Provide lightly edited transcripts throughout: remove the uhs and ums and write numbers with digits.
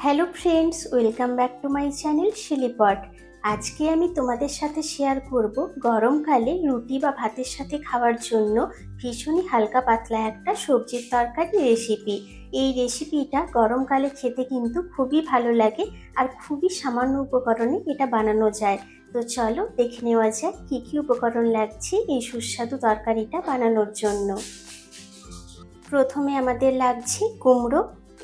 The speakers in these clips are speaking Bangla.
Hello friends, welcome back to my channel শিলিপট। আজকে আমি তোমাদের সাথে শেয়ার করব গরমকালে রুটি বা ভাতের সাথে খাওয়ার জন্য ভীষণই হালকা পাতলা একটা সবজির তরকারি রেসিপি। এই রেসিপিটা গরমকালে খেতে কিন্তু খুবই ভালো লাগে আর খুবই সামান্য উপকরণে এটা বানানো যায়। তো চলো দেখে নেওয়া যাক কী কী উপকরণ লাগছে এই সুস্বাদু তরকারিটা বানানোর জন্য। প্রথমে আমাদের লাগছে কুমড়ো।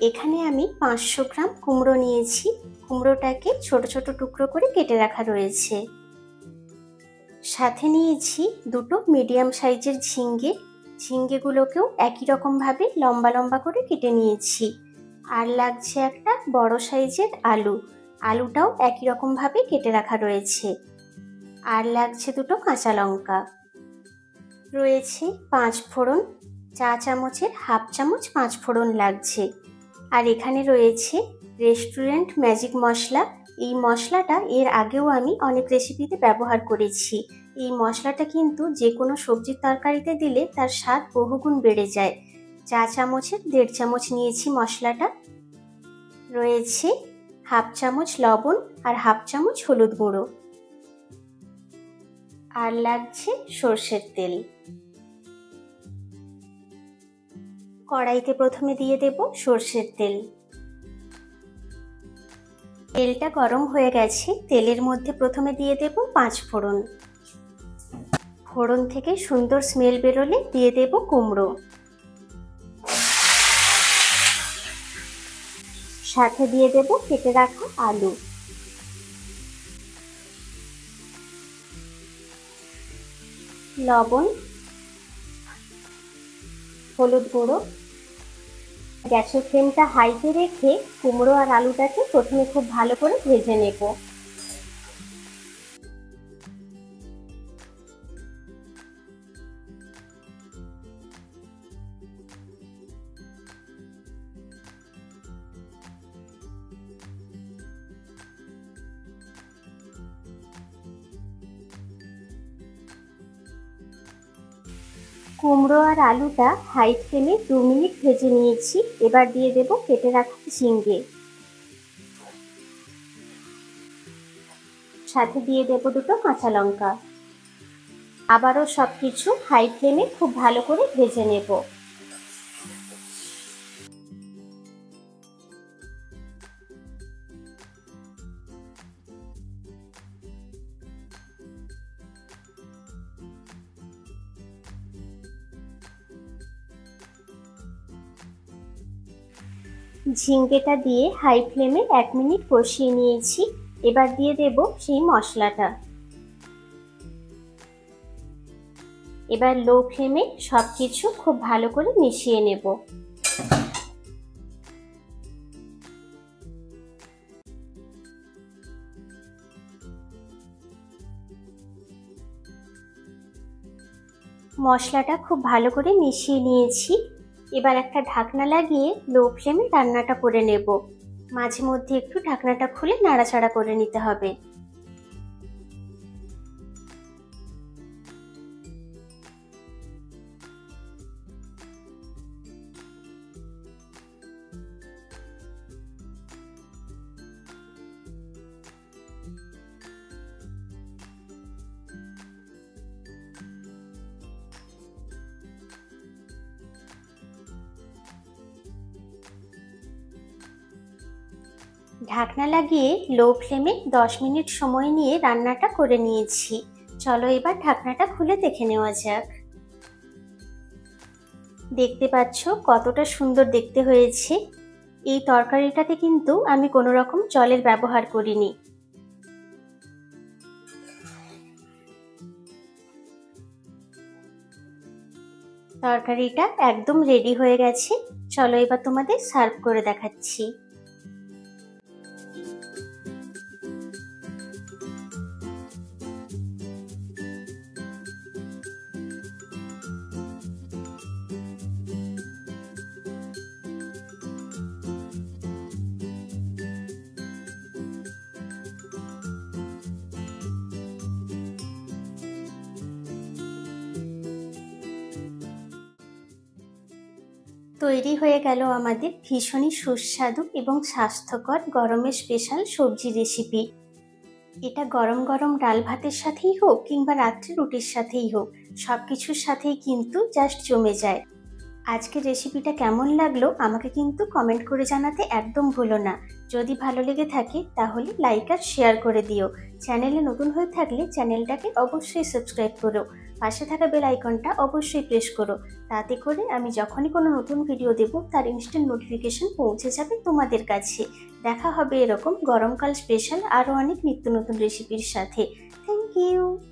এখানে আমি 500 গ্রাম কুমড়ো নিয়েছি। কুমড়োটাকে ছোট ছোট টুকরো করে কেটে রাখা রয়েছে। সাথে নিয়েছি দুটো মিডিয়াম সাইজের ঝিঙ্গে। ঝিঙ্গেগুলোকেও একই রকমভাবে লম্বা লম্বা করে কেটে নিয়েছি। আর লাগছে একটা বড় সাইজের আলু। আলুটাও একই রকমভাবে কেটে রাখা রয়েছে। আর লাগছে দুটো কাঁচা লঙ্কা। রয়েছে 5 ফোড়ন, চা চামচের হাফ চামচ 5 ফোড়ন লাগছে। আর এখানে রয়েছে রেস্টুরেন্ট ম্যাজিক মশলা। এই মশলাটা এর আগেও আমি অনেক রেসিপিতে ব্যবহার করেছি। এই মশলাটা কিন্তু যে কোনো সবজির তরকারিতে দিলে তার স্বাদ বহুগুণ বেড়ে যায়। চা চামচের 1.5 চামচ নিয়েছি মশলাটা। রয়েছে হাফ চামচ লবণ আর হাফ চামচ হলুদ গুঁড়ো। আর লাগছে সর্ষের তেল। কড়াইতে প্রথমে দিয়ে দেব সর্ষের তেল। তেলটা গরম হয়ে গেছে। তেলের মধ্যে প্রথমে দিয়ে দেব 5 ফোড়ন। ফোড়ন থেকে সুন্দর স্মেল বেরোলে দিয়ে দেব কুমড়ো। সাথে দিয়ে দেব কেটে রাখা আলু। লবণ, হলুদ গুঁড়ো। গ্যাসের ফ্লেমটা হাইতে রেখে কুমড়ো আর আলুটাকে প্রথমে খুব ভালো করে ভেজে নেব। কুমড়ো আর আলুটা হাই ফ্লেমে 2 মিনিট ভেজে নিয়েছি। এবার দিয়ে দেব কেটে রাখা ঝিঙ্গে। সাথে দিয়ে দেব দুটো কাঁচা লঙ্কা। আবারও সবকিছু হাই ফ্লেমে খুব ভালো করে ভেজে নেব। ঝিঙ্গেটা দিয়ে হাই ফ্লেমে 1 মিনিট কষিয়ে নিয়েছি। এবার দিয়ে দেব সেই মশলাটা। এবার লো ফ্লেমে সবকিছু খুব ভালো করে মিশিয়ে নেব। মশলাটা খুব ভালো করে মিশিয়ে নিয়েছি। এবার একটা ঢাকনা লাগিয়ে লো ফ্লেমে রান্নাটা করে নেব। মাঝে মধ্যে একটু ঢাকনাটা খুলে নাড়াচাড়া করে নিতে হবে। ঢাকনা লাগিয়ে লো ফ্লেমে 10 মিনিট সময় নিয়ে রান্নাটা করে নিয়েছি। চলো এবার ঢাকনাটা খুলে দেখে নেওয়া যাক। দেখতে পাচ্ছ কতটা সুন্দর দেখতে হয়েছে। এই তরকারিটাতে কিন্তু আমি কোনো রকম জলের ব্যবহার করিনি। তরকারিটা একদম রেডি হয়ে গেছে। চলো এবার তোমাদের সার্ভ করে দেখাচ্ছি। তৈরি হয়ে গেল আমাদের ভীষণই সুস্বাদু এবং স্বাস্থ্যকর গরমের স্পেশাল সবজি রেসিপি। এটা গরম গরম ডাল ভাতের সাথেই হোক কিংবা রাত্রে রুটির সাথেই হোক, সব কিছুর সাথেই কিন্তু জাস্ট জমে যায়। আজকের রেসিপিটা কেমন লাগলো আমাকে কিন্তু কমেন্ট করে জানাতে একদম ভুলো না। যদি ভালো লেগে থাকে তাহলে লাইক আর শেয়ার করে দিও। চ্যানেলে নতুন হয়ে থাকলে চ্যানেলটাকে অবশ্যই সাবস্ক্রাইব করো। পাশে থাকা বেল আইকনটা অবশ্যই প্রেস করো। তাতে করে আমি যখনই কোনো নতুন ভিডিও দেব তার ইনস্ট্যান্ট নোটিফিকেশন পৌঁছে যাবে তোমাদের কাছে। দেখা হবে এরকম গরমকাল স্পেশাল আরও অনেক নিত্য নতুন রেসিপির সাথে। Thank you.